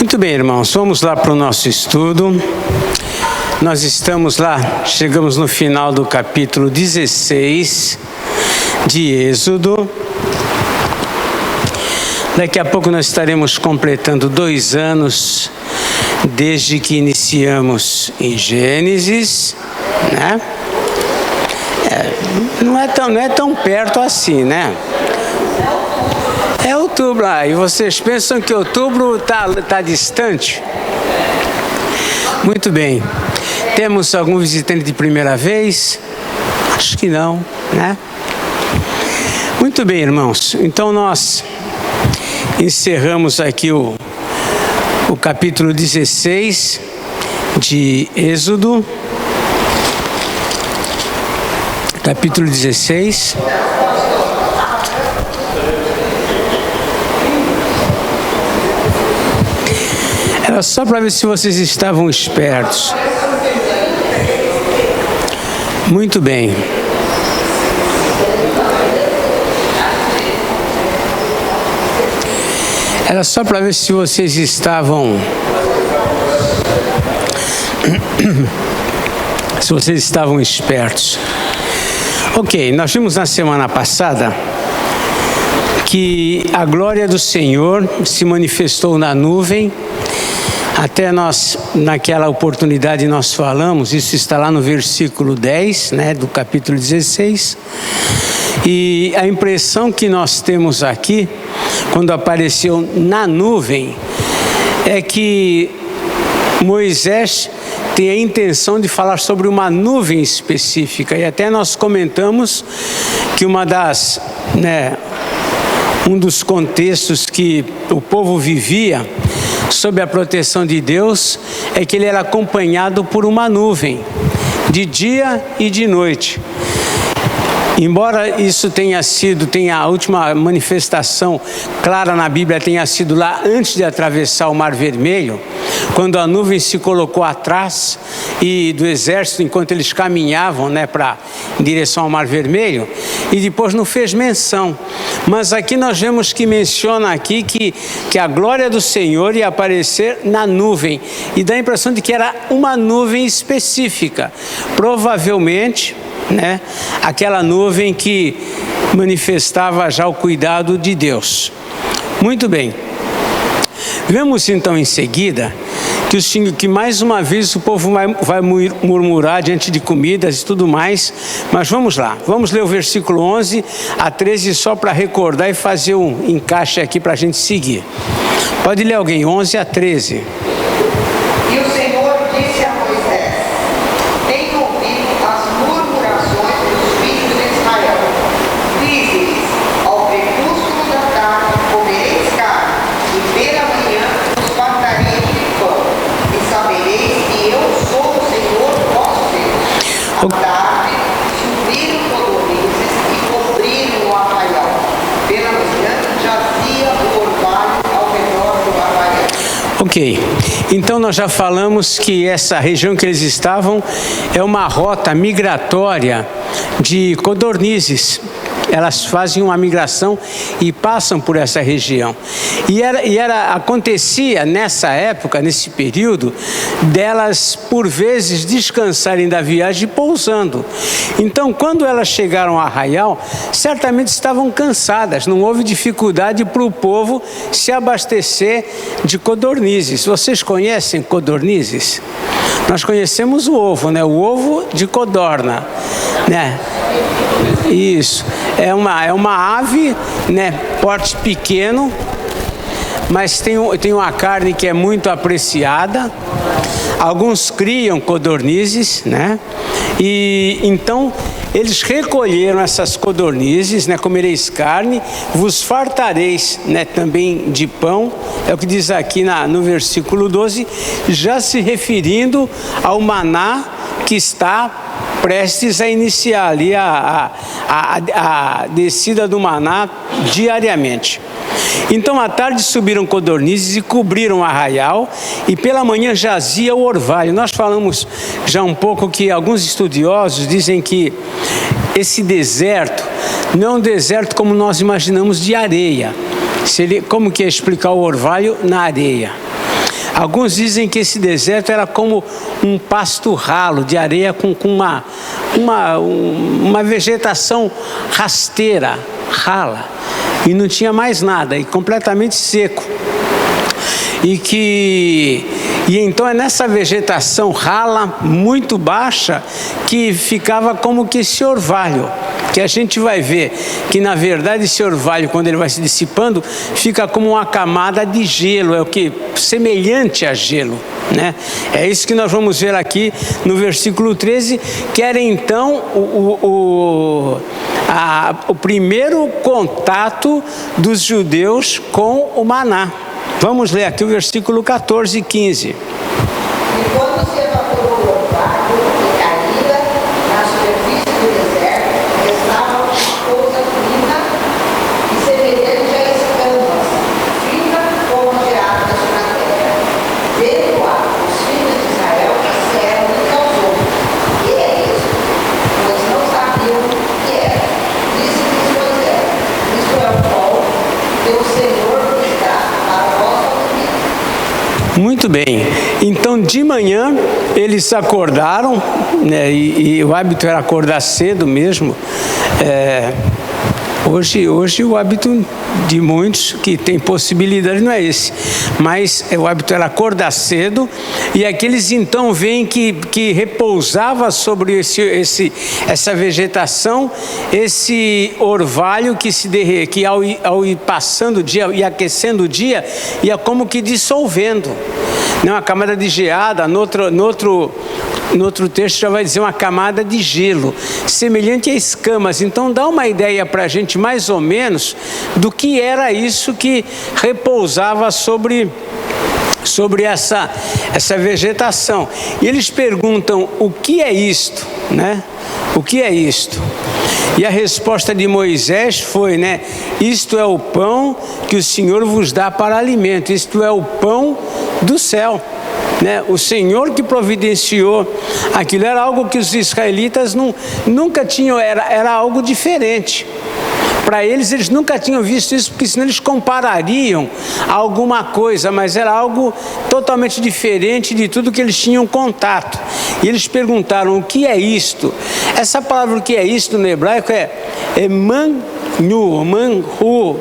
Muito bem, irmãos, vamos lá para o nosso estudo. Nós estamos lá, chegamos no final do capítulo 16 de Êxodo. Daqui a pouco nós estaremos completando 2 anos desde que iniciamos em Gênesis, né? Não é tão perto assim, né? É outubro, e vocês pensam que outubro tá distante? Muito bem. Temos algum visitante de primeira vez? Acho que não, né? Muito bem, irmãos. Então nós encerramos aqui o capítulo 16 de Êxodo. Capítulo 16. Era só para ver se vocês estavam espertos. Muito bem. Era só para ver se vocês estavam espertos. Ok, nós vimos na semana passada que a glória do Senhor se manifestou na nuvem. Até nós, naquela oportunidade nós falamos, isso está lá no versículo 10, né, do capítulo 16. E a impressão que nós temos aqui, quando apareceu na nuvem, é que Moisés tem a intenção de falar sobre uma nuvem específica. E até nós comentamos que um dos contextos que o povo vivia sob a proteção de Deus é que ele era acompanhado por uma nuvem, de dia e de noite. Embora isso tenha a última manifestação clara na Bíblia tenha sido lá antes de atravessar o Mar Vermelho, quando a nuvem se colocou atrás do exército, enquanto eles caminhavam, em direção ao Mar Vermelho, e depois não fez menção. Mas aqui nós vemos que menciona aqui que a glória do Senhor ia aparecer na nuvem, e dá a impressão de que era uma nuvem específica, provavelmente, aquela nuvem que manifestava já o cuidado de Deus. Muito bem. Vemos então em seguida que mais uma vez o povo vai murmurar diante de comidas e tudo mais, mas vamos lá, vamos ler o versículo 11 a 13 só para recordar e fazer um encaixe aqui para a gente seguir. Pode ler alguém, 11 a 13. Ok, então nós já falamos que essa região que eles estavam é uma rota migratória de codornizes. Elas fazem uma migração e passam por essa região. Acontecia nessa época, nesse período, delas por vezes descansarem da viagem pousando. Então, quando elas chegaram a Arraial, certamente estavam cansadas. Não houve dificuldade para o povo se abastecer de codornizes. Vocês conhecem codornizes? Nós conhecemos o ovo, O ovo de codorna, Isso. É uma ave, porte pequeno, mas tem uma carne que é muito apreciada. Alguns criam codornizes, E então eles recolheram essas codornizes, comereis carne, vos fartareis, também de pão, é o que diz aqui no versículo 12, já se referindo ao maná que está prestes a iniciar ali a descida do maná diariamente. Então à tarde subiram codornizes e cobriram Arraial, e pela manhã jazia o orvalho. Nós falamos já um pouco que alguns estudiosos dizem que esse deserto não é um deserto como nós imaginamos de areia. Como que é explicar o orvalho na areia? Alguns dizem que esse deserto era como um pasto ralo de areia com uma vegetação rasteira, rala, e não tinha mais nada, e completamente seco. E então é nessa vegetação rala, muito baixa, que ficava como que esse orvalho, que a gente vai ver que na verdade esse orvalho, quando ele vai se dissipando, fica como uma camada de gelo, é o que? Semelhante a gelo, né? É isso que nós vamos ver aqui no versículo 13, que era então o primeiro contato dos judeus com o maná. Vamos ler aqui o versículo 14 e 15. E quando se evaporou o orvalho que caía na superfície do deserto, restava uma coisa fina e semelhante a escamas, fina como geadas na terra. Vendo-a, os filhos de Israel disseram uns aos outros: que é isso? Pois não sabiam o que era. Disse-lhes Moisés: isto é o pó que o Senhor nos dá para a vossa comida. Muito bem, então de manhã eles acordaram, né, e o hábito era acordar cedo mesmo. Hoje o hábito de muitos que tem possibilidade não é esse, mas o hábito era acordar cedo, e aqueles então veem que repousava sobre essa vegetação, esse orvalho que ao ir passando o dia e aquecendo o dia, ia como que dissolvendo, né, uma camada de geada. No outro texto já vai dizer uma camada de gelo, semelhante a escamas. Então dá uma ideia para a gente mais ou menos do que era isso que repousava sobre essa vegetação. E eles perguntam: o que é isto, né? O que é isto? E a resposta de Moisés foi, né? Isto é o pão que o Senhor vos dá para alimento. Isto é o pão do céu, né? O Senhor que providenciou aquilo. Era algo que os israelitas nunca tinham, era algo diferente. Para eles nunca tinham visto isso, porque senão eles comparariam a alguma coisa, mas era algo totalmente diferente de tudo que eles tinham contato. E eles perguntaram: o que é isto? Essa palavra, o que é isto, no hebraico é manhu,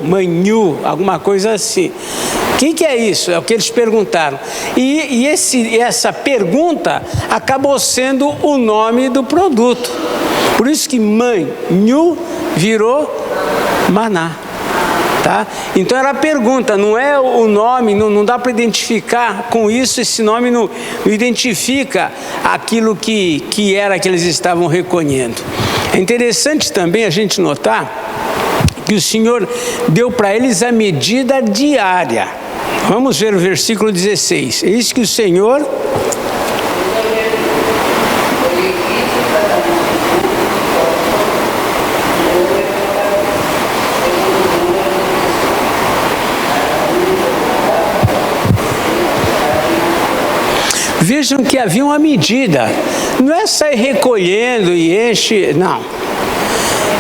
manhu, alguma coisa assim. O que é isso? É o que eles perguntaram. E essa pergunta acabou sendo o nome do produto. Por isso que manhu virou maná. Tá? Então era a pergunta, não é o nome, não dá para identificar com isso, esse nome não identifica aquilo que era que eles estavam reconhecendo. É interessante também a gente notar que o Senhor deu para eles a medida diária. Vamos ver o versículo 16. Eis que o Senhor... Vejam que havia uma medida, não é sair recolhendo e enche, não.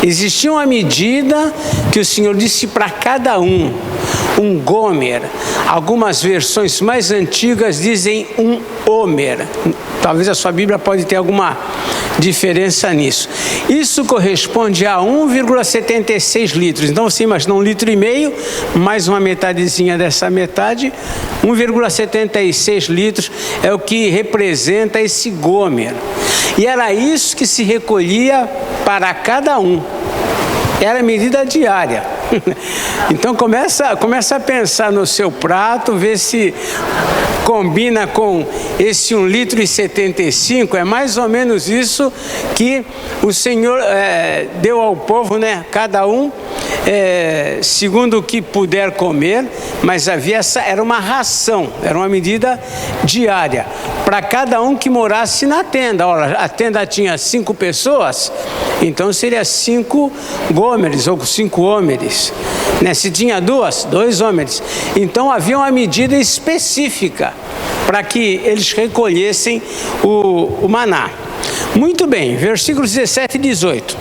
Existia uma medida que o Senhor disse para cada um gomer. Algumas versões mais antigas dizem um homer. Talvez a sua Bíblia pode ter alguma diferença nisso. Isso corresponde a 1,76 litros. Então você imagina 1,5 litros, mais uma metadezinha dessa metade, 1,76 litros é o que representa esse gomer. E era isso que se recolhia para cada um. Era medida diária. Então começa a pensar no seu prato, ver se combina com esse 1,75 litro. É mais ou menos isso que o Senhor deu ao povo, né? Cada um segundo o que puder comer, mas era uma ração, era uma medida diária para cada um que morasse na tenda. Ora, a tenda tinha 5 pessoas, então seria 5 gômeres ou 5 hômeres, né? Se tinha 2 hômeres. Então havia uma medida específica para que eles recolhessem o maná. Muito bem, versículos 17 e 18.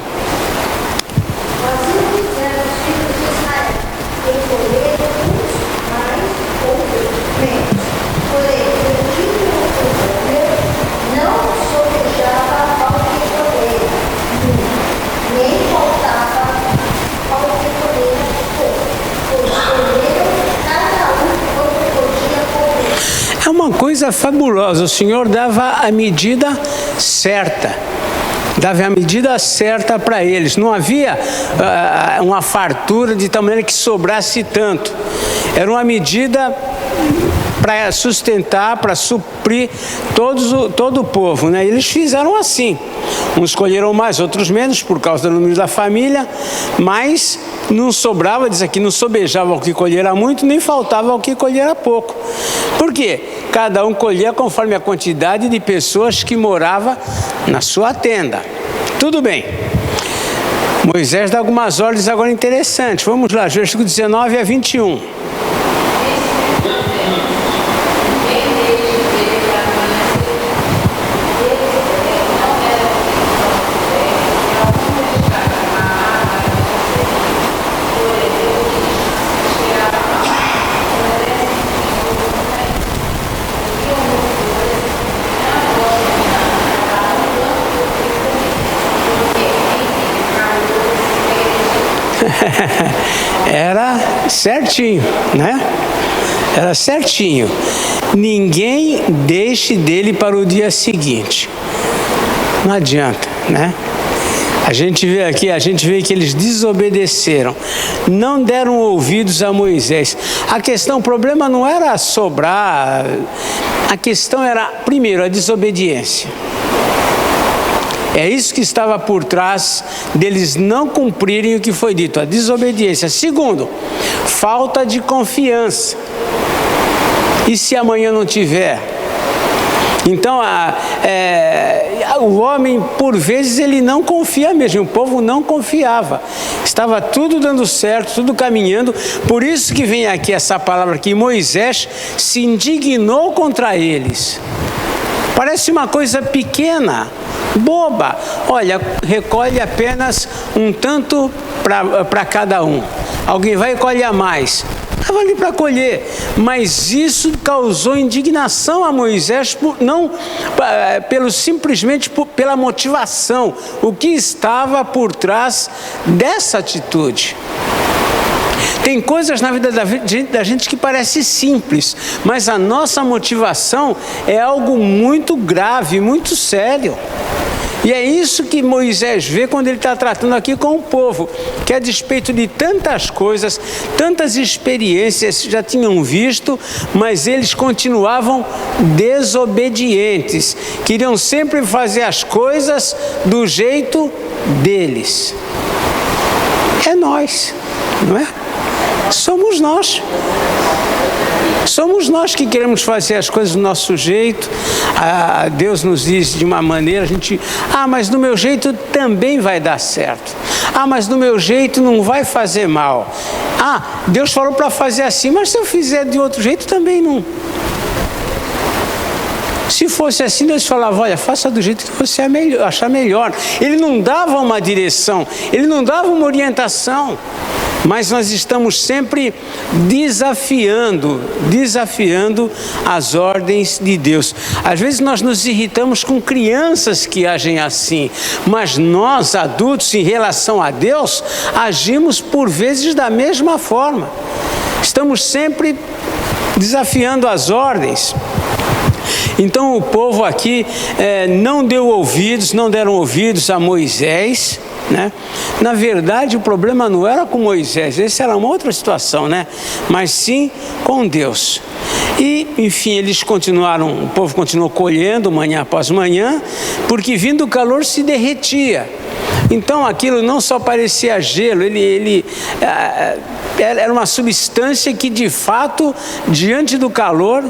Porém, uma coisa fabulosa. O Senhor dava a medida certa. Dava a medida certa para eles. Não havia uma fartura de tal maneira que sobrasse tanto. Era uma medida para sustentar, para suprir todo o povo, né? Eles fizeram assim. Uns escolheram mais, outros menos, por causa do número da família, mas não sobrava, diz aqui, não sobejava o que colhera muito, nem faltava o que colhera pouco. Por quê? Cada um colhia conforme a quantidade de pessoas que morava na sua tenda. Tudo bem. Moisés dá algumas ordens agora interessantes. Vamos lá, versículo 19 a 21. Era certinho, né? Era certinho. Ninguém deixe dele para o dia seguinte. Não adianta, né? A gente vê que eles desobedeceram, não deram ouvidos a Moisés. O problema não era sobrar, a questão era, primeiro, a desobediência. É isso que estava por trás deles não cumprirem o que foi dito, a desobediência. Segundo, falta de confiança. E se amanhã não tiver? Então, o homem, por vezes, ele não confia mesmo. O povo não confiava. Estava tudo dando certo, tudo caminhando. Por isso que vem aqui essa palavra que Moisés se indignou contra eles. Parece uma coisa pequena, boba. Olha, recolhe apenas um tanto para cada um. Alguém vai e colhe a mais. Estava ali para colher, mas isso causou indignação a Moisés, simplesmente pela motivação, o que estava por trás dessa atitude. Tem coisas na vida da gente que parece simples, mas a nossa motivação é algo muito grave, muito sério. E é isso que Moisés vê quando ele está tratando aqui com o povo, que a despeito de tantas coisas, tantas experiências já tinham visto, mas eles continuavam desobedientes, queriam sempre fazer as coisas do jeito deles. É nós, não é? Somos nós. Somos nós que queremos fazer as coisas do nosso jeito. Deus nos diz de uma maneira, mas do meu jeito também vai dar certo. Mas do meu jeito não vai fazer mal. Deus falou para fazer assim, mas se eu fizer de outro jeito também não. Se fosse assim, Deus falava, olha, faça do jeito que você achar melhor. Ele não dava uma direção, ele não dava uma orientação. Mas nós estamos sempre desafiando as ordens de Deus. Às vezes nós nos irritamos com crianças que agem assim, mas nós, adultos, em relação a Deus, agimos por vezes da mesma forma. Estamos sempre desafiando as ordens. Então o povo aqui não deram ouvidos a Moisés, né? Na verdade, o problema não era com Moisés, essa era uma outra situação, né? Mas sim com Deus. E, enfim, o povo continuou colhendo manhã após manhã, porque vindo o calor se derretia. Então aquilo não só parecia gelo, era uma substância que de fato, diante do calor,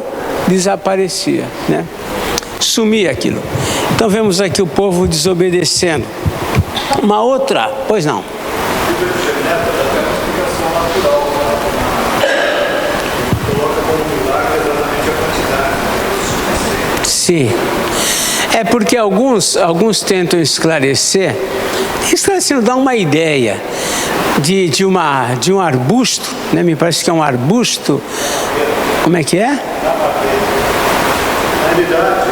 desaparecia, né? Sumia aquilo. Então vemos aqui o povo desobedecendo. Uma outra, pois não. Sim. É porque alguns tentam esclarecer, dá uma ideia de um arbusto, né? Me parece que é um arbusto. Como é que é? Na realidade,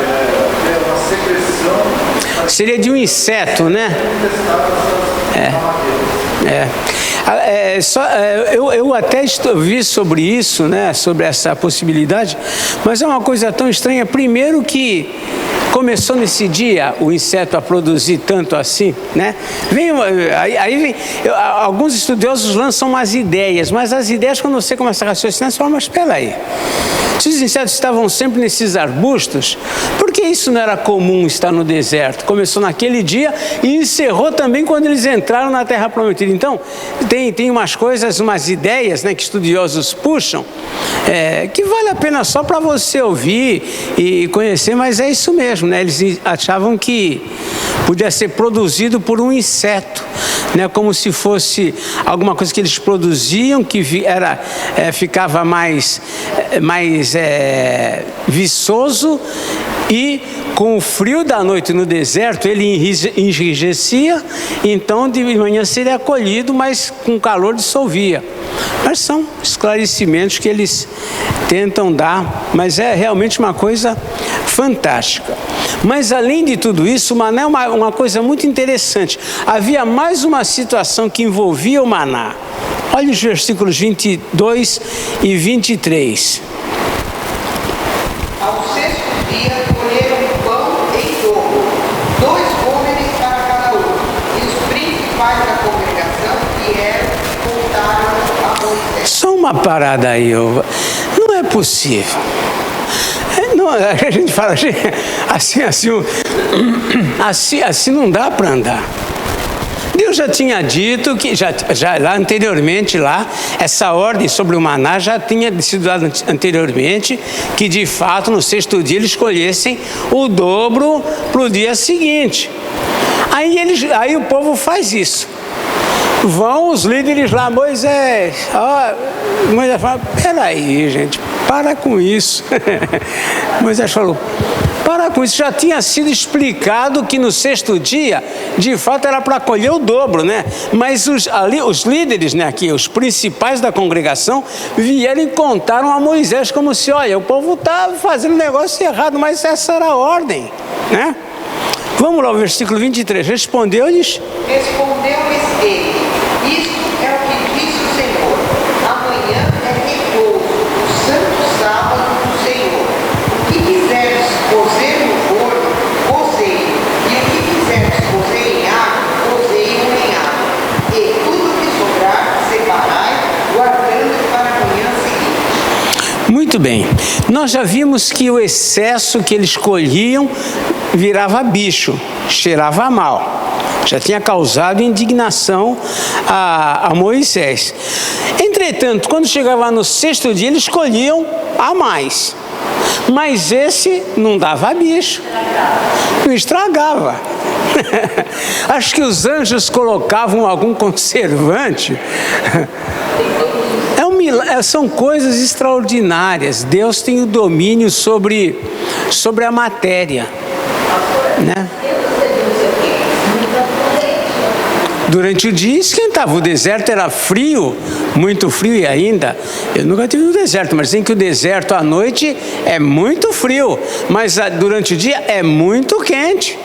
é uma secreção. Seria de um inseto, né? Eu até vi sobre isso, né, sobre essa possibilidade, mas é uma coisa tão estranha. Primeiro que começou nesse dia o inseto a produzir tanto assim, né? Alguns estudiosos lançam umas ideias, mas as ideias, quando você começa a raciocinar, você fala, mas espera aí. Se os insetos estavam sempre nesses arbustos, por que isso não era comum estar no deserto? Começou naquele dia e encerrou também quando eles entraram na Terra Prometida. Então, tem umas coisas, umas ideias, né, que estudiosos puxam, que vale a pena só para você ouvir e conhecer, mas é isso mesmo, né? Eles achavam que podia ser produzido por um inseto, né, como se fosse alguma coisa que eles produziam, que ficava mais viçoso, e com o frio da noite no deserto ele enrijecia, então de manhã seria colhido, mas com calor dissolvia. Mas são esclarecimentos que eles tentam dar, mas é realmente uma coisa fantástica. Mas além de tudo isso, o maná é uma coisa muito interessante. Havia mais uma situação que envolvia o maná. Olha os versículos 22 e 23. Ao sexto dia, colheram pão em dobro, 2 cômeres para cada um. E os principais da congregação vieram e contaram a Moisés. Só uma parada aí, não é possível. Não, a gente fala assim não dá para andar. Deus já tinha dito que, já lá anteriormente, essa ordem sobre o maná já tinha sido dada anteriormente, que de fato no sexto dia eles colhessem o dobro para o dia seguinte. Aí o povo faz isso. Vão os líderes lá, Moisés fala, peraí, gente, para com isso. Moisés falou, para com isso, já tinha sido explicado que no sexto dia, de fato, era para colher o dobro, né? Mas os líderes, né, aqui, os principais da congregação, vieram e contaram a Moisés como se, olha, o povo está fazendo um negócio errado, mas essa era a ordem, né? Vamos lá, o versículo 23, Respondeu-lhes ele, isto é o que disse o Senhor, amanhã é repouso, o santo sábado do Senhor. O que quiseres cozer no forno, cozeie, e o que quiseres cozer em água, cozeie-o em água. E tudo que sobrar, separai, guardando para a manhã seguinte. Muito bem, nós já vimos que o excesso que eles colhiam virava bicho, cheirava mal. Já tinha causado indignação a Moisés. Entretanto, quando chegava no sexto dia, eles colhiam a mais. Mas esse não dava bicho, não estragava. Acho que os anjos colocavam algum conservante. São coisas extraordinárias. Deus tem o domínio sobre a matéria, né? Durante o dia esquentava, o deserto era frio, muito frio, e ainda, eu nunca estive no deserto, mas dizem que o deserto à noite é muito frio, mas durante o dia é muito quente.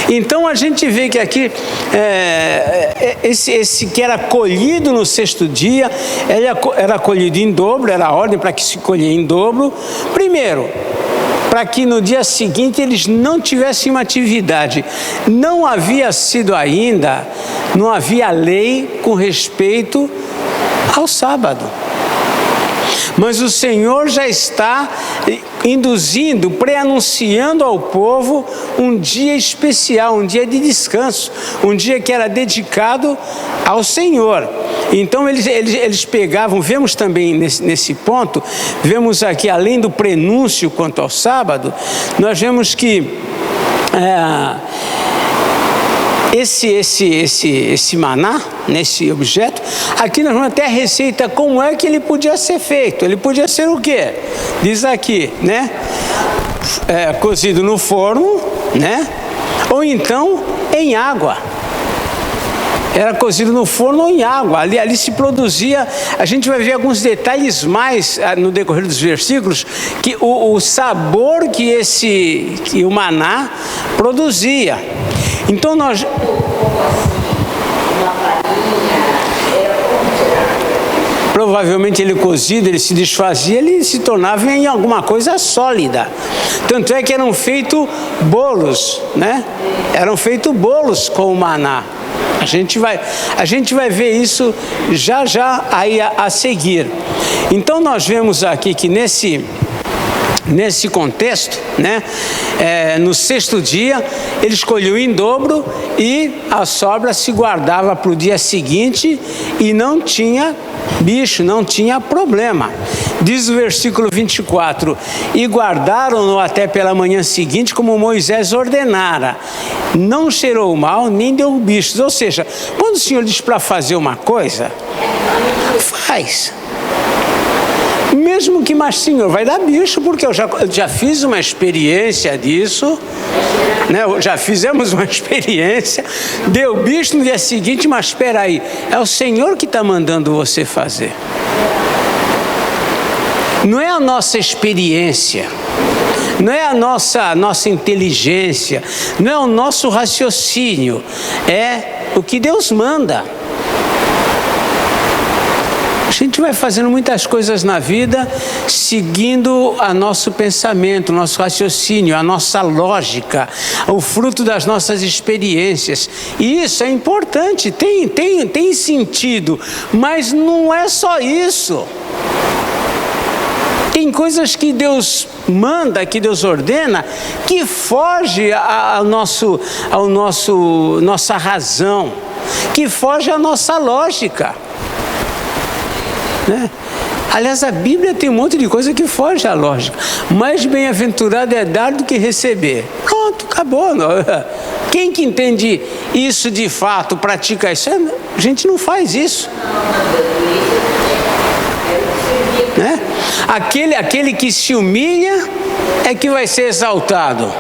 Então a gente vê que aqui, esse que era colhido no sexto dia, era colhido em dobro, era a ordem para que se colhia em dobro, primeiro, para que no dia seguinte eles não tivessem uma atividade. Não havia lei com respeito ao sábado. Mas o Senhor já está induzindo, pré-anunciando ao povo um dia especial, um dia de descanso, um dia que era dedicado ao Senhor. Então eles pegavam, vemos também nesse ponto, vemos aqui, além do prenúncio quanto ao sábado, nós vemos que esse maná, nesse objeto, aqui nós vamos até a receita, como é que ele podia ser feito. Ele podia ser o quê? Diz aqui, né? Cozido no forno, né? Ou então em água. Era cozido no forno ou em água. Ali se produzia, a gente vai ver alguns detalhes mais no decorrer dos versículos, que o sabor que o maná produzia. Então uma farinha, era como será? Provavelmente ele cozido, ele se desfazia, ele se tornava em alguma coisa sólida. Tanto é que eram feitos bolos, né? Eram feitos bolos com o maná. A gente vai ver isso já aí a seguir. Então nós vemos aqui que nesse contexto, né, no sexto dia, ele escolheu em dobro e a sobra se guardava para o dia seguinte e não tinha bicho, não tinha problema. Diz o versículo 24: e guardaram-no até pela manhã seguinte, como Moisés ordenara. Não cheirou mal, nem deu bichos. Ou seja, quando o Senhor diz para fazer uma coisa, faz. Mesmo que, mas Senhor, vai dar bicho, porque eu já fiz uma experiência disso, né? Já fizemos uma experiência, deu bicho no dia seguinte, mas espera aí, é o Senhor que está mandando você fazer. Não é a nossa experiência, não é a nossa inteligência, não é o nosso raciocínio, é o que Deus manda. A gente vai fazendo muitas coisas na vida seguindo o nosso pensamento, o nosso raciocínio, a nossa lógica, o fruto das nossas experiências. E isso é importante, tem sentido, mas não é só isso. Tem coisas que Deus manda, que Deus ordena, que foge ao nossa razão, que foge à nossa lógica. Né? Aliás, a Bíblia tem um monte de coisa que foge à lógica. Mais bem-aventurado é dar do que receber. Pronto, acabou. Quem que entende isso de fato, pratica isso? A gente não faz isso. Né? Aquele que se humilha é que vai ser exaltado.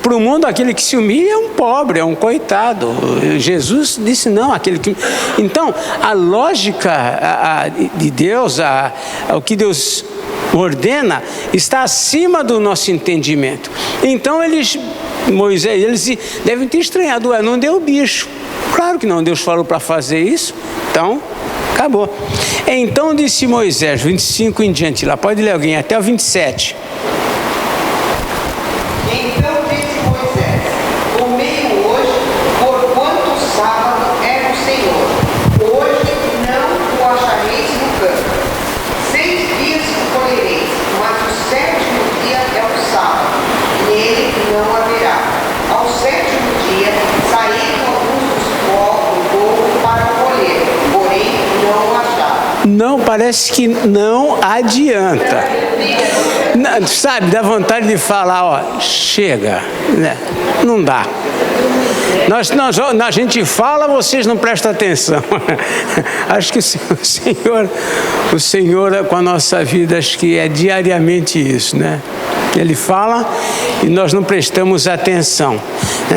Para o mundo, aquele que se humilha é um pobre, é um coitado. Jesus disse não, aquele que... Então, a lógica de Deus, o que Deus ordena, está acima do nosso entendimento. Então, eles devem ter estranhado, não deu bicho. Claro que não, Deus falou para fazer isso, então, acabou. Então, disse Moisés, 25 em diante, lá pode ler alguém, até o 27. Não, parece que não adianta. Não, sabe, dá vontade de falar, ó, chega, né? Não dá. A gente fala, vocês não prestam atenção. Acho que o Senhor com a nossa vida, acho que é diariamente isso, né? Ele fala e nós não prestamos atenção.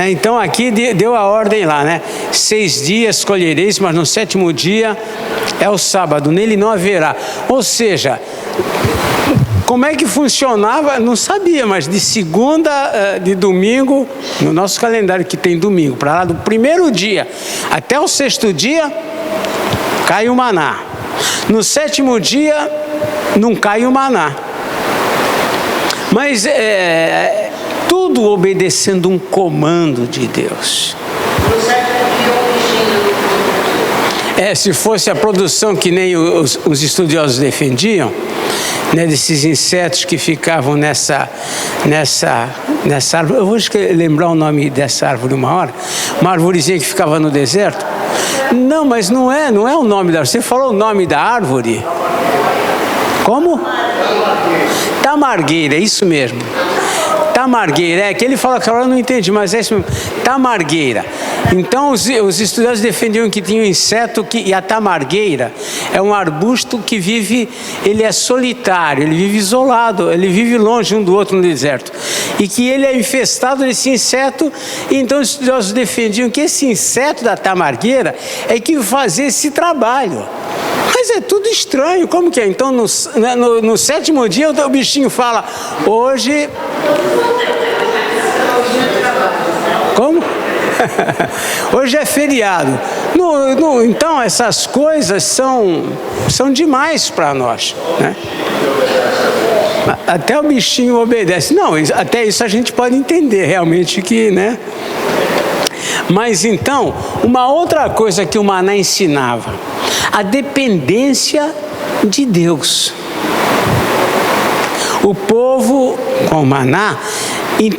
Então aqui deu a ordem lá, né? 6 dias colhereis, mas no 7º dia é o sábado, nele não haverá. Ou seja, como é que funcionava? Não sabia, mas de segunda, de domingo, no nosso calendário que tem domingo, para lá do 1º dia até o 6º dia, cai o maná. No 7º dia, não cai o maná. Mas tudo obedecendo um comando de Deus. No 7º dia, se fosse a produção que nem os estudiosos defendiam, né, desses insetos que ficavam nessa árvore. Eu vou lembrar o nome dessa árvore uma hora. Uma árvorezinha que ficava no deserto. Não, mas não é o nome da árvore. Você falou o nome da árvore? Como? Tamargueira, é isso mesmo. Tamargueira, que ele fala que agora não entendi, mas é isso mesmo. Tamargueira. Então os estudiosos defendiam que tinha um inseto e a tamargueira é um arbusto que ele é solitário, ele vive isolado, ele vive longe um do outro no deserto. E que ele é infestado desse inseto, e então os estudiosos defendiam que esse inseto da tamargueira é que fazia esse trabalho. Mas é tudo estranho, como que é? Então no 7º dia o bichinho fala, hoje... Como? Hoje é feriado. Então essas coisas são demais para nós, né? Até o bichinho obedece. Não, até isso a gente pode entender realmente que, né? Mas então, uma outra coisa que o maná ensinava, a dependência de Deus. O povo com o maná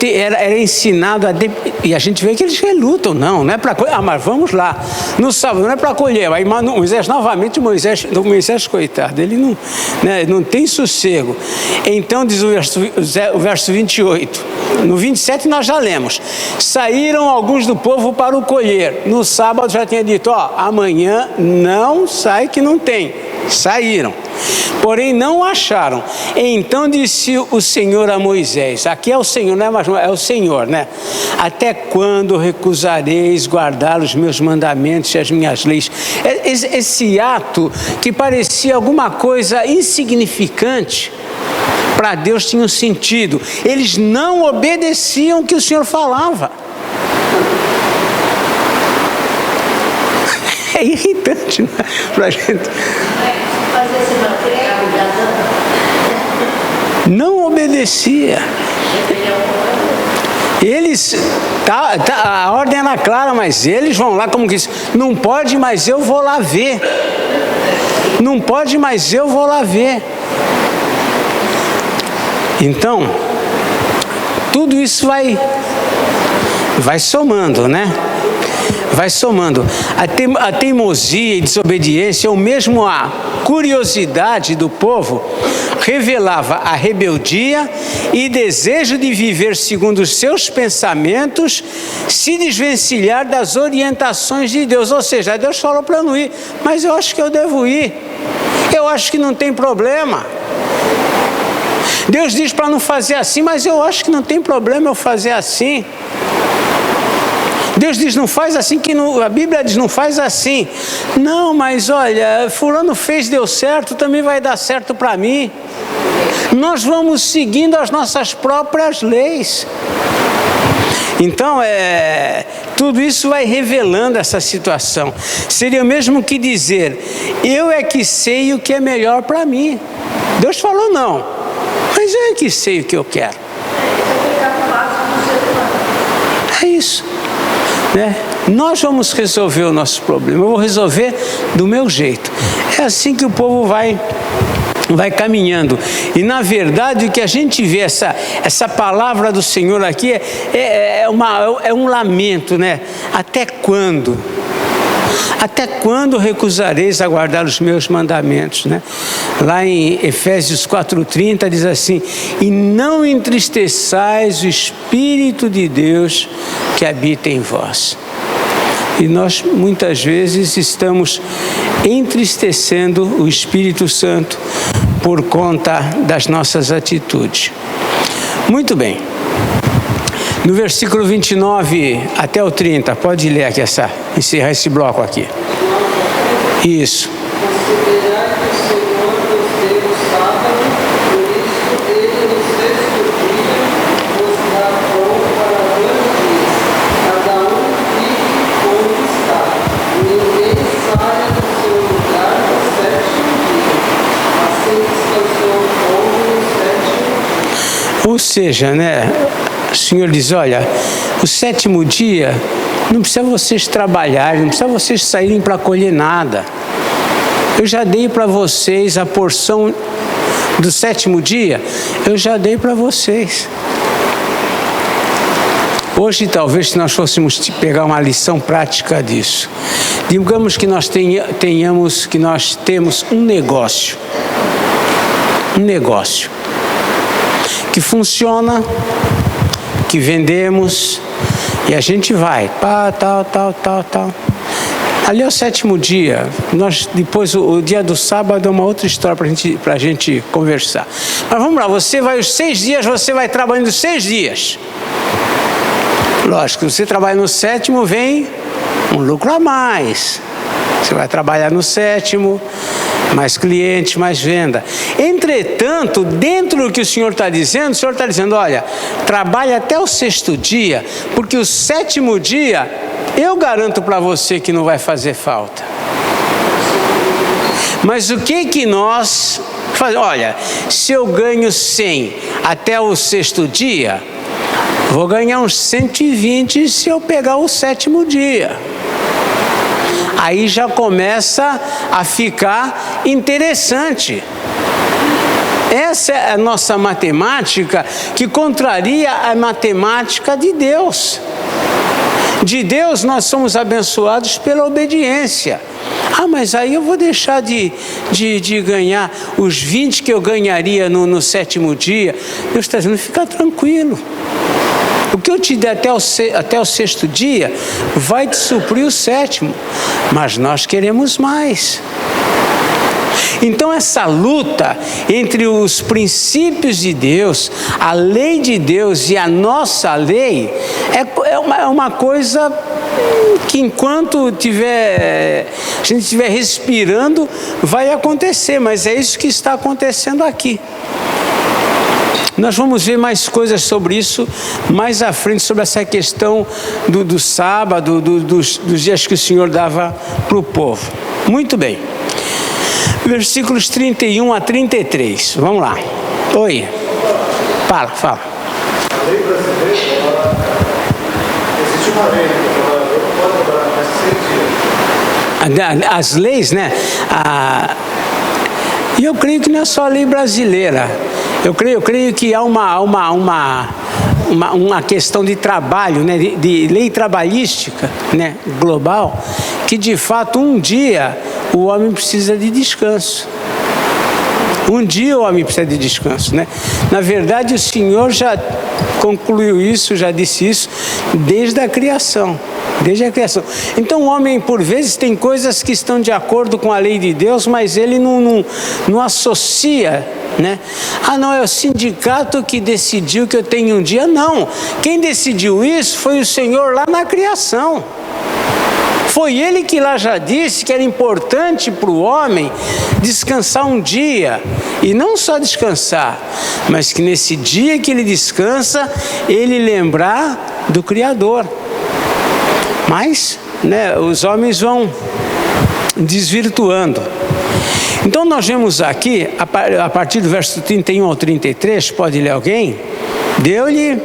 era ensinado e a gente vê que eles relutam, não é para colher, mas vamos lá, no sábado não é para colher, aí Moisés, novamente Moisés, coitado, ele não tem sossego. Então diz o verso 28, no 27 nós já lemos, saíram alguns do povo para o colher, no sábado já tinha dito, amanhã não sai que não tem, saíram, porém não acharam. Então disse o Senhor a Moisés, aqui é o Senhor, não é mais, é o Senhor, né? Até quando recusareis guardar os meus mandamentos e as minhas leis? Esse ato que parecia alguma coisa insignificante, para Deus tinha um sentido. Eles não obedeciam o que o Senhor falava. É irritante, né? Para a gente. Não obedecia. Eles, a ordem era clara, mas eles vão lá como que diz, não pode, mas eu vou lá ver. Não pode, mas eu vou lá ver. Então, tudo isso vai somando, né? Vai somando. A teimosia e desobediência, ou mesmo a curiosidade do povo, revelava a rebeldia e desejo de viver segundo os seus pensamentos, se desvencilhar das orientações de Deus. Ou seja, Deus falou para eu não ir, mas eu acho que eu devo ir. Eu acho que não tem problema. Deus diz para não fazer assim, mas eu acho que não tem problema eu fazer assim. Deus diz, não faz assim, a Bíblia diz, não faz assim. Não, mas olha, fulano fez, deu certo, também vai dar certo para mim. Nós vamos seguindo as nossas próprias leis. Então, tudo isso vai revelando essa situação. Seria o mesmo que dizer, eu é que sei o que é melhor para mim. Deus falou não, mas eu é que sei o que eu quero. É isso. Né? Nós vamos resolver o nosso problema, eu vou resolver do meu jeito. É assim que o povo vai caminhando. E na verdade o que a gente vê, essa palavra do Senhor aqui é um lamento, né? Até quando? Até quando recusareis a guardar os meus mandamentos, né? Lá em Efésios 4:30 diz assim, e não entristeçais o Espírito de Deus que habita em vós. E nós muitas vezes estamos entristecendo o Espírito Santo por conta das nossas atitudes. Muito bem. No versículo 29 até o 30, pode ler aqui encerrar esse bloco aqui. Isso. Considerai que o Senhor vos deu o sábado, por isso ele no sexto dia vos dá pão para 2 dias. Cada um fique onde está. Ninguém saia do seu lugar no 7º dia. Assim descansou o povo no 7º dia. Ou seja, né? O Senhor diz, olha, o 7º dia não precisa vocês trabalharem, não precisa vocês saírem para colher nada. Eu já dei para vocês a porção do 7º dia, eu já dei para vocês. Hoje, talvez, se nós fôssemos pegar uma lição prática disso, digamos que nós temos um negócio que funciona, que vendemos, e a gente vai, tal. Ali é o 7º dia, depois o dia do sábado é uma outra história para a gente conversar. Mas vamos lá, você vai os 6 dias, você vai trabalhando 6 dias. Lógico, você trabalha no 7º, vem um lucro a mais. Você vai trabalhar no 7º, mais clientes, mais venda. Entretanto, dentro do que o Senhor está dizendo, o Senhor está dizendo, olha, trabalhe até o 6º dia, porque o 7º dia eu garanto para você que não vai fazer falta. Mas o que nós fazemos? Olha, se eu ganho 100 até o 6º dia, vou ganhar uns 120 se eu pegar o 7º dia. Aí já começa a ficar interessante. Essa é a nossa matemática, que contraria a matemática de Deus. De Deus nós somos abençoados pela obediência. Mas aí eu vou deixar de ganhar os 20 que eu ganharia no 7º dia. Deus está dizendo, fica tranquilo. O que eu te der até o 6º dia vai te suprir o 7º. Mas nós queremos mais. Então essa luta entre os princípios de Deus, a lei de Deus e a nossa lei, é uma coisa que enquanto a gente estiver respirando, vai acontecer, mas é isso que está acontecendo aqui. Nós vamos ver mais coisas sobre isso mais à frente, sobre essa questão do sábado, dos dias que o Senhor dava para o povo. Muito bem. Versículos 31 a 33. Vamos lá. Oi. Fala. A lei brasileira, existe uma lei que o trabalhador não pode trabalhar mais 6 dias. As leis, né? E eu creio que não é só a lei brasileira. Eu creio que há uma questão de trabalho, né? de lei trabalhística, né? Global, que de fato um dia o homem precisa de descanso. Um dia o homem precisa de descanso, né? Na verdade, o Senhor já concluiu isso, já disse isso, desde a criação. Desde a criação. Então o homem, por vezes, tem coisas que estão de acordo com a lei de Deus, mas ele não associa, né? Não, é o sindicato que decidiu que eu tenho um dia. Não, quem decidiu isso foi o Senhor lá na criação. Foi Ele que lá já disse que era importante para o homem descansar um dia. E não só descansar, mas que nesse dia que ele descansa, ele lembrar do Criador. Mas, né, os homens vão desvirtuando. Então nós vemos aqui, a partir do verso 31 ao 33, pode ler alguém? Deu-lhe a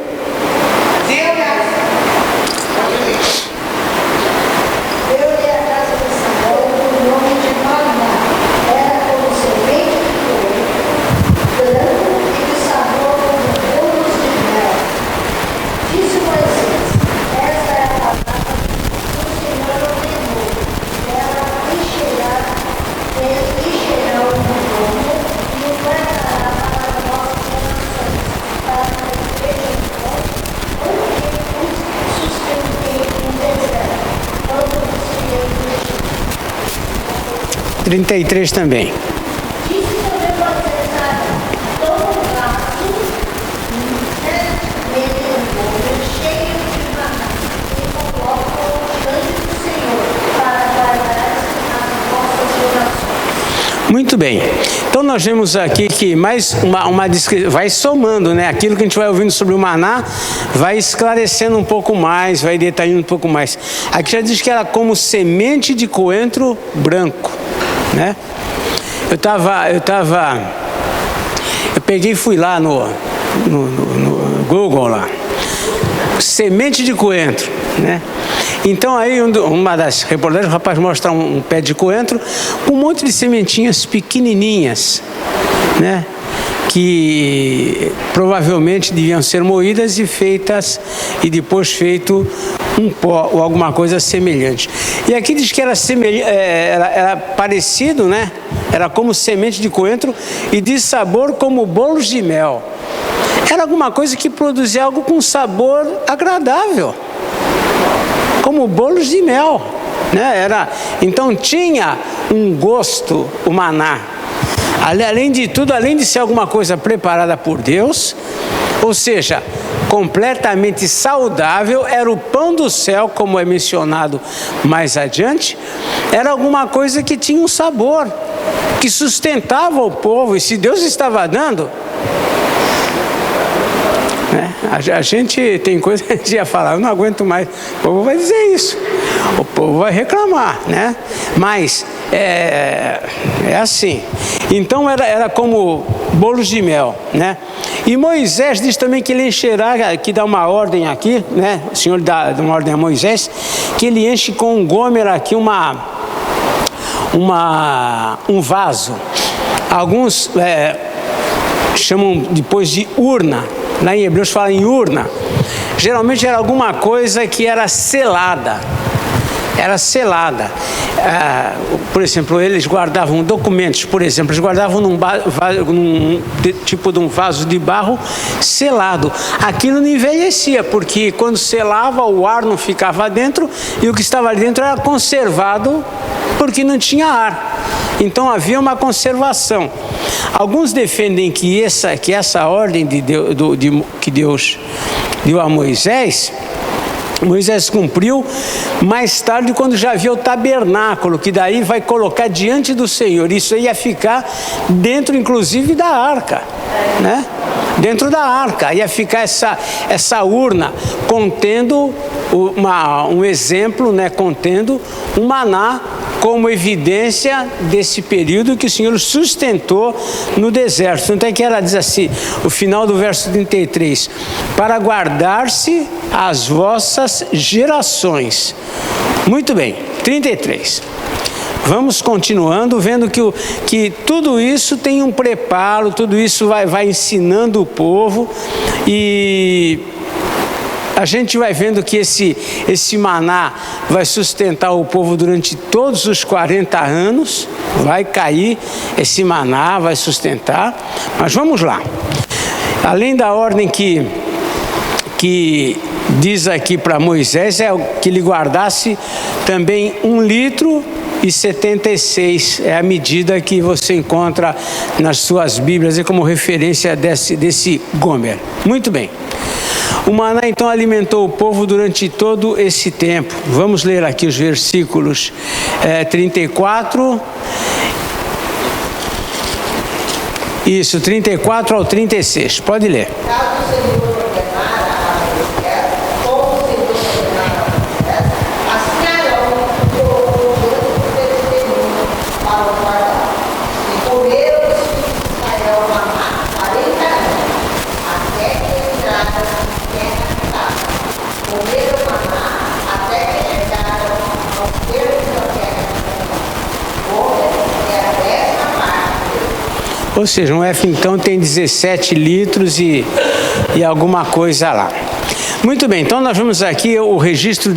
casa de Samuel por nome de Maná. Era como semente de coelho, branco e de sabor como bolos de mel. Disse Moisés, esta é a palavra que o Senhor ordenou. Ela encherá o mundo e o guardará para nós gerações, para que vejam onde os sustentei no deserto, quando os tirei do Egito. 33 também. Disse também Moisés a Arão, toma um vaso, nele um bolo cheio de maná, e coloca-o diante do Senhor, para guardar as vossas gerações. Muito bem. Então nós vemos aqui que mais uma descrição, vai somando, né? Aquilo que a gente vai ouvindo sobre o maná, vai esclarecendo um pouco mais, vai detalhando um pouco mais. Aqui já diz que era como semente de coentro branco, né? Eu peguei e fui lá no Google lá, semente de coentro, né? Então aí uma das reportagens, o rapaz mostra um pé de coentro com um monte de sementinhas pequenininhas, né? Que provavelmente deviam ser moídas e depois feito um pó ou alguma coisa semelhante. E aqui diz que era parecido, né? Era como semente de coentro e de sabor como bolos de mel. Era alguma coisa que produzia algo com sabor agradável, como bolos de mel, né? Então tinha um gosto, o maná. Além de tudo, além de ser alguma coisa preparada por Deus, ou seja, completamente saudável, era o pão do céu, como é mencionado mais adiante, era alguma coisa que tinha um sabor, que sustentava o povo, e se Deus estava dando, né? A gente tem coisa que a gente ia falar, eu não aguento mais. O povo vai dizer isso, o povo vai reclamar, né? Mas é assim. Então era como bolos de mel, né? E Moisés diz também que ele encherá, que dá uma ordem aqui, né? O Senhor dá uma ordem a Moisés, que ele enche com um gomer aqui um vaso. Alguns chamam depois de urna. Lá em Hebreus fala em urna. Geralmente era alguma coisa que era selada. Era selada. Por exemplo, eles guardavam documentos, por exemplo, eles guardavam num tipo de um vaso de barro selado. Aquilo não envelhecia, porque quando selava o ar não ficava dentro e o que estava ali dentro era conservado porque não tinha ar. Então havia uma conservação. Alguns defendem que essa ordem que Deus deu a Moisés cumpriu mais tarde, quando já havia o tabernáculo, que daí vai colocar diante do Senhor. Isso ia ficar dentro, inclusive, da arca, né? Dentro da arca ia ficar essa urna contendo um exemplo, né? Contendo um maná, como evidência desse período que o Senhor sustentou no deserto. Tanto é que ela diz assim, o final do verso 33, para guardar-se as vossas gerações. Muito bem, 33. Vamos continuando, vendo que tudo isso tem um preparo, tudo isso vai ensinando o povo, e a gente vai vendo que esse maná vai sustentar o povo durante todos os 40 anos, vai cair esse maná, vai sustentar. Mas vamos lá. Além da ordem que diz aqui para Moisés, é que ele guardasse também 1,76 litros, é a medida que você encontra nas suas Bíblias, é como referência desse gomer. Muito bem. O maná então alimentou o povo durante todo esse tempo. Vamos ler aqui os versículos 34. Isso, 34 ao 36. Pode ler. Caso o Senhor ordenara a Moisés, como o Senhor ordenara a Moisés, assim Arão colocou diante do testemunho para o guardar. E comeram os filhos de Israel maná 40 anos, até que entraram em terra habitada. Comeram maná até que chegaram aos termos da terra habitada. Gomer é a 10ª parte dele. Ou seja, um F então tem 17 litros e alguma coisa lá. Muito bem, então nós vemos aqui o registro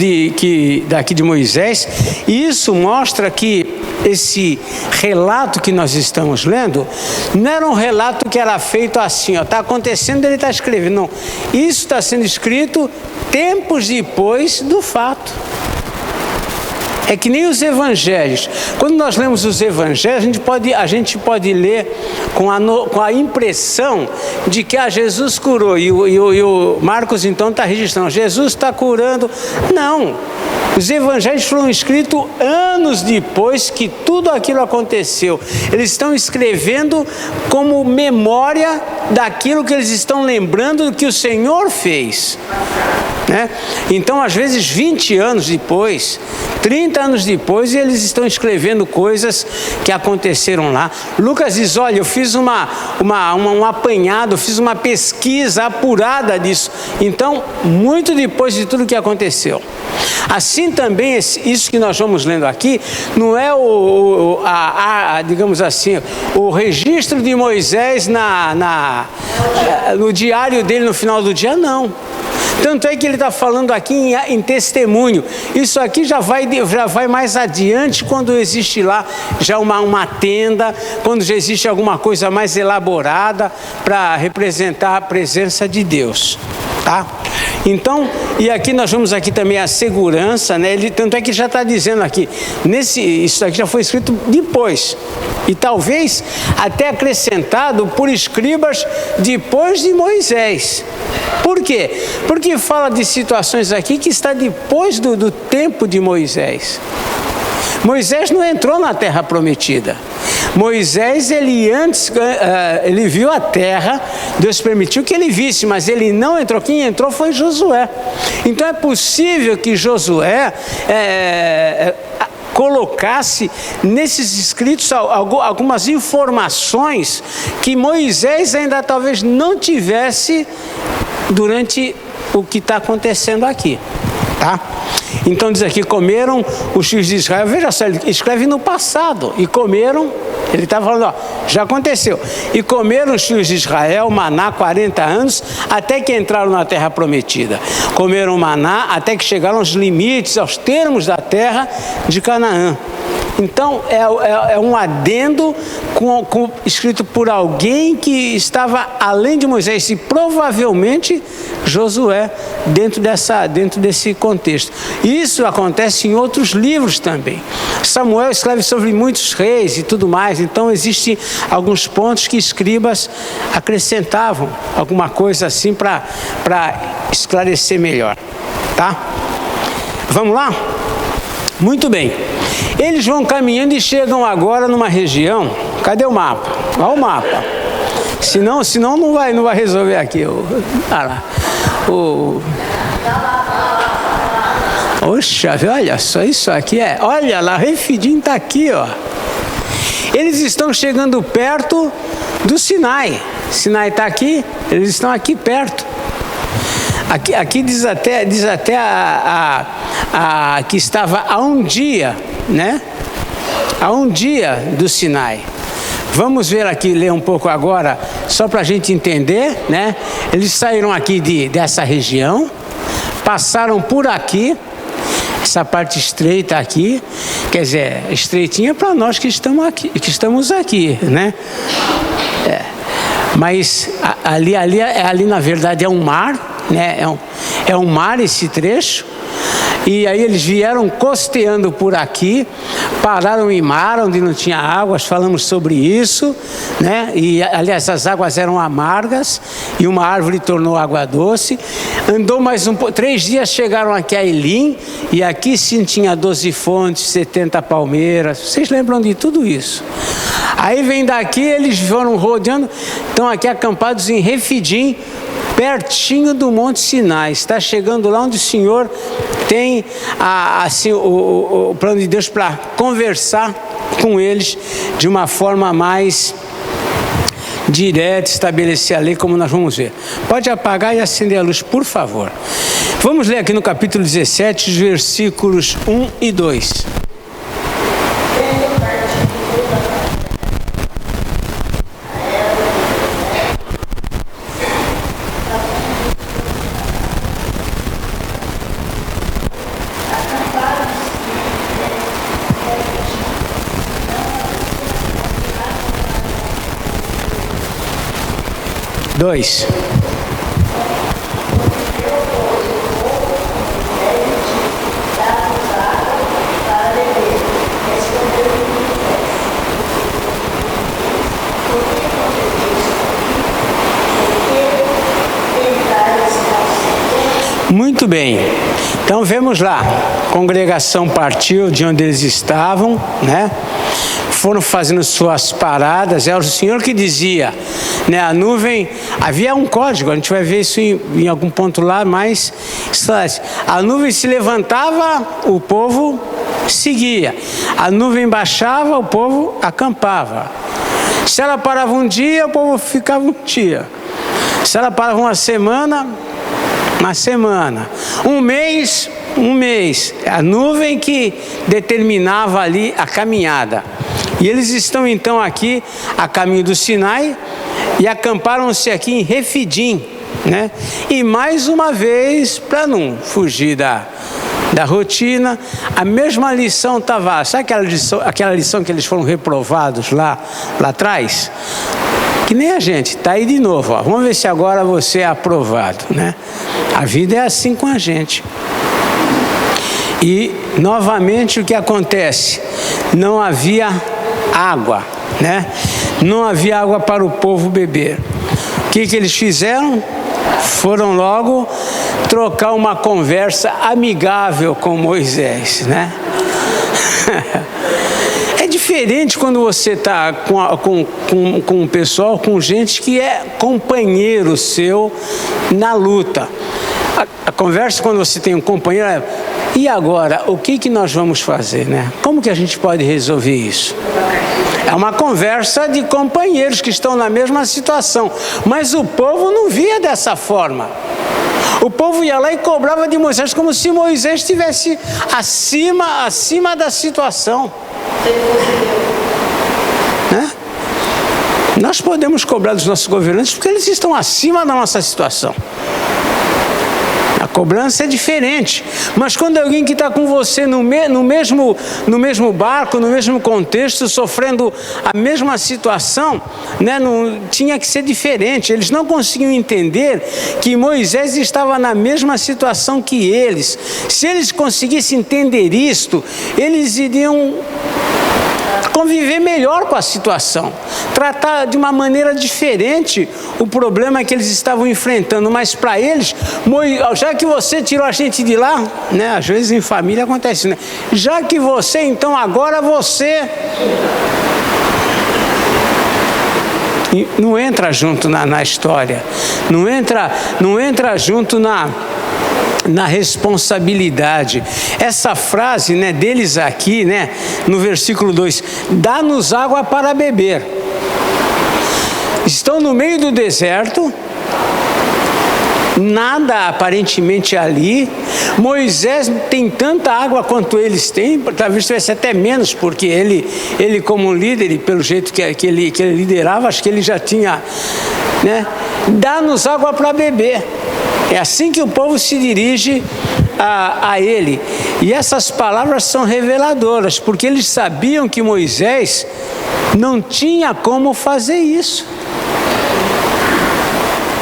daqui de Moisés, e isso mostra que esse relato que nós estamos lendo não era um relato que era feito assim, está acontecendo, ele está escrevendo. Não, isso está sendo escrito tempos depois do fato. É que nem os evangelhos. Quando nós lemos os evangelhos, a gente pode ler com a impressão de que Jesus curou. E o Marcos então está registrando, Jesus está curando. Não. Os evangelhos foram escritos anos depois que tudo aquilo aconteceu. Eles estão escrevendo como memória daquilo que eles estão lembrando que o Senhor fez, né? Então, às vezes, 20 anos depois, 30 anos depois, eles estão escrevendo coisas que aconteceram lá. Lucas diz, olha, eu fiz um apanhado, fiz uma pesquisa apurada disso. Então, muito depois de tudo que aconteceu. Assim também, isso que nós vamos lendo aqui, não é digamos assim, o registro de Moisés no diário dele no final do dia, não. Tanto é que ele está falando aqui em testemunho. Isso aqui já vai mais adiante, quando existe lá já uma tenda, quando já existe alguma coisa mais elaborada para representar a presença de Deus, tá? Então, e aqui nós vemos aqui também a segurança, né? Tanto é que já está dizendo aqui, isso aqui já foi escrito depois, e talvez até acrescentado por escribas depois de Moisés. Por quê? Porque fala de situações aqui que está depois do tempo de Moisés. Moisés não entrou na terra prometida. Moisés, ele viu a terra, Deus permitiu que ele visse, mas ele não entrou. Quem entrou foi Josué. Então é possível que Josué colocasse nesses escritos algumas informações que Moisés ainda talvez não tivesse durante o que está acontecendo aqui, tá? Então diz aqui, comeram os filhos de Israel, veja só, ele escreve no passado, e comeram, ele está falando, ó, já aconteceu, e comeram os filhos de Israel maná 40 anos, até que entraram na terra prometida. Comeram maná até que chegaram aos limites, aos termos da terra de Canaã. Então é um adendo escrito por alguém que estava além de Moisés, e provavelmente Josué, dentro desse contexto. Isso acontece em outros livros também. Samuel escreve sobre muitos reis e tudo mais, então existem alguns pontos que escribas acrescentavam, alguma coisa assim para esclarecer melhor, tá? Vamos lá? Muito bem. Eles vão caminhando e chegam agora numa região. Cadê o mapa? Olha o mapa. Senão não vai resolver aqui. Oxa, olha só, isso aqui olha lá, Refidim está aqui, ó. Eles estão chegando perto do Sinai. Sinai está aqui, eles estão aqui perto. Aqui diz até que estava a um dia, né? A um dia do Sinai. Vamos ver aqui, ler um pouco agora, só para a gente entender, né? Eles saíram aqui dessa região, passaram por aqui, essa parte estreita aqui, quer dizer, estreitinha para nós que estamos aqui, né? Mas ali na verdade é um mar, né? É um mar esse trecho. E aí eles vieram costeando por aqui, pararam em mar onde não tinha águas, falamos sobre isso, né? E aliás, as águas eram amargas e uma árvore tornou água doce. Andou mais 3 dias, chegaram aqui a Elim, e aqui sim tinha 12 fontes, 70 palmeiras. Vocês lembram de tudo isso? Aí vem daqui, eles foram rodeando, estão aqui acampados em Refidim, pertinho do Monte Sinai. Está chegando lá onde o Senhor tem o plano de Deus para conversar com eles de uma forma mais direta, estabelecer a lei, como nós vamos ver. Pode apagar e acender a luz, por favor. Vamos ler aqui no capítulo 17, os versículos 1 e 2. Dois. Muito bem, então vemos lá, a congregação partiu de onde eles estavam, né? Foram fazendo suas paradas, era o Senhor que dizia, né? A nuvem, havia um código, a gente vai ver isso em algum ponto lá, mas a nuvem se levantava, o povo seguia, a nuvem baixava, o povo acampava. Se ela parava um dia, o povo ficava um dia. Se ela parava uma semana, um mês, a nuvem que determinava ali a caminhada. E eles estão então aqui a caminho do Sinai e acamparam-se aqui em Refidim, né? E mais uma vez, para não fugir da rotina, a mesma lição estava, sabe aquela lição que eles foram reprovados lá atrás? Que nem a gente, está aí de novo, ó. Vamos ver se agora você é aprovado, né? A vida é assim com a gente. E novamente o que acontece? Não havia água, né? Não havia água para o povo beber. O que eles fizeram? Foram logo trocar uma conversa amigável com Moisés, né? diferente quando você está com o pessoal, com gente que é companheiro seu na luta. A conversa quando você tem um companheiro é: e agora, o que nós vamos fazer, né? Como que a gente pode resolver isso? É uma conversa de companheiros que estão na mesma situação, mas o povo não via dessa forma. O povo ia lá e cobrava de Moisés como se Moisés estivesse acima da situação. Né? Nós podemos cobrar dos nossos governantes porque eles estão acima da nossa situação. A cobrança é diferente, mas quando alguém que está com você no mesmo barco, no mesmo contexto, sofrendo a mesma situação, né, tinha que ser diferente. Eles não conseguiam entender que Moisés estava na mesma situação que eles. Se eles conseguissem entender isto, eles iriam conviver melhor com a situação, tratar de uma maneira diferente o problema que eles estavam enfrentando. Mas para eles, já que você tirou a gente de lá, né? Às vezes em família acontece, né? Já que você, então agora você não entra junto na história, não entra junto na responsabilidade. Essa frase, né, deles aqui, né, no versículo 2, dá-nos água para beber. Estão no meio do deserto, nada aparentemente ali. Moisés tem tanta água quanto eles têm, talvez tivesse até menos, porque ele como líder, e pelo jeito que ele liderava, acho que ele já tinha, né? Dá-nos água para beber. É assim que o povo se dirige a ele. E essas palavras são reveladoras, porque eles sabiam que Moisés não tinha como fazer isso.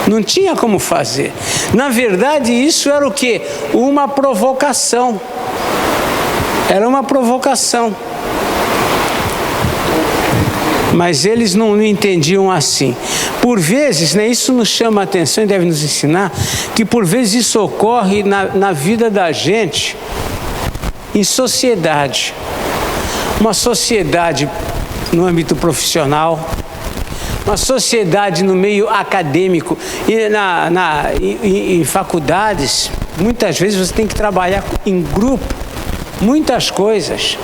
Não tinha como fazer. Na verdade, isso era o quê? Uma provocação. Era uma provocação. Mas eles não entendiam assim. Por vezes, né, isso nos chama a atenção e deve nos ensinar que por vezes isso ocorre na vida da gente em sociedade. Uma sociedade no âmbito profissional, uma sociedade no meio acadêmico e em faculdades. Muitas vezes você tem que trabalhar em grupo, muitas coisas.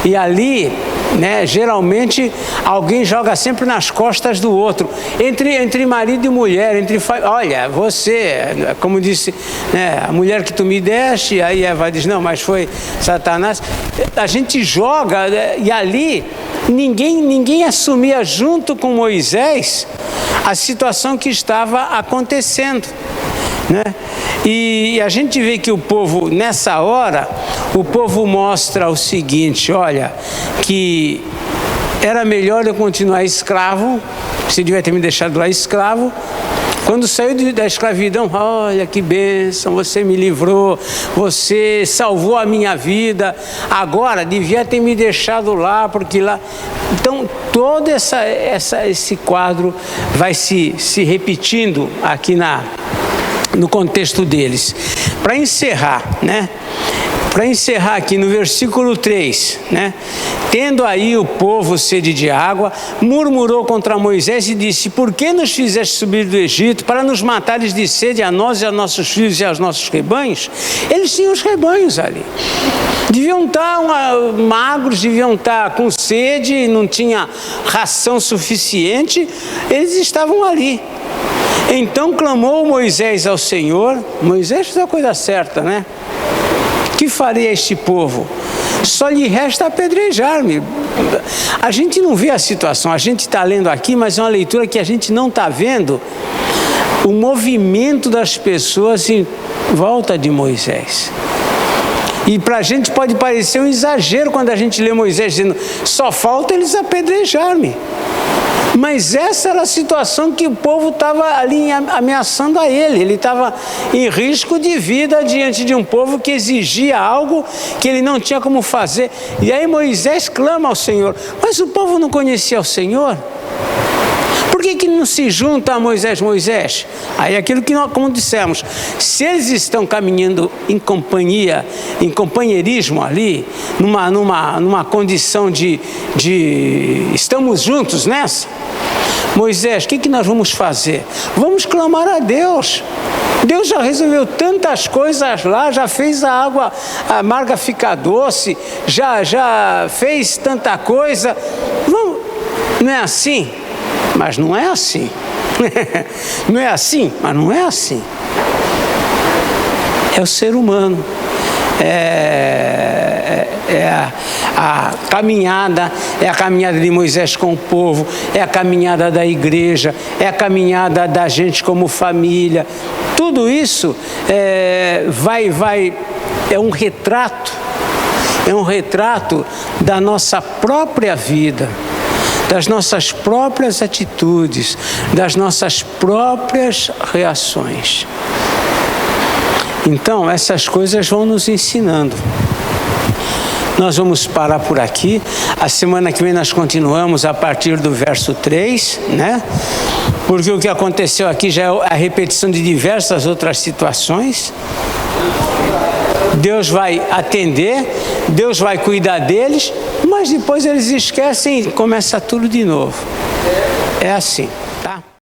E ali, né, geralmente alguém joga sempre nas costas do outro, entre marido e mulher, olha, você, como disse, né, a mulher que tu me deste, aí Eva diz, não, mas foi Satanás. A gente joga, né, e ali ninguém assumia junto com Moisés a situação que estava acontecendo, né? E a gente vê que o povo, nessa hora, o povo mostra o seguinte: olha, que era melhor eu continuar escravo, você devia ter me deixado lá escravo. Quando saiu da escravidão, olha que bênção, você me livrou, você salvou a minha vida, agora devia ter me deixado lá, porque lá... Então, todo esse quadro vai se repetindo aqui no contexto deles. Para encerrar, né? Para encerrar aqui no versículo 3, né? Tendo aí o povo sede de água, murmurou contra Moisés e disse: por que nos fizeste subir do Egito para nos matares de sede a nós e a nossos filhos e aos nossos rebanhos? Eles tinham os rebanhos ali. Deviam estar magros, deviam estar com sede, não tinha ração suficiente, eles estavam ali. Então clamou Moisés ao Senhor. Moisés fez a coisa certa, né? Que farei a este povo? Só lhe resta apedrejar-me. A gente não vê a situação, a gente está lendo aqui, mas é uma leitura que a gente não está vendo o movimento das pessoas em volta de Moisés. E para a gente pode parecer um exagero quando a gente lê Moisés dizendo: só falta eles apedrejar-me. Mas essa era a situação que o povo estava ali ameaçando a ele. Ele estava em risco de vida diante de um povo que exigia algo que ele não tinha como fazer. E aí Moisés clama ao Senhor. Mas o povo não conhecia o Senhor. Por que não se junta a Moisés? Aí aquilo que nós, como dissemos, se eles estão caminhando em companhia, em companheirismo ali, numa condição de estamos juntos nessa, Moisés, o que nós vamos fazer? Vamos clamar a Deus. Deus já resolveu tantas coisas lá, já fez a água amarga ficar doce, já fez tanta coisa. Vamos, não é assim? Mas não é assim. Não é assim, mas não é assim. É o ser humano. A caminhada, é a caminhada de Moisés com o povo, é a caminhada da igreja, é a caminhada da gente como família. Tudo isso é um retrato da nossa própria vida, das nossas próprias atitudes, das nossas próprias reações. Então, essas coisas vão nos ensinando. Nós vamos parar por aqui. A semana que vem nós continuamos a partir do verso 3, né? Porque o que aconteceu aqui já é a repetição de diversas outras situações. Deus vai atender, Deus vai cuidar deles, mas depois eles esquecem e começa tudo de novo. É assim.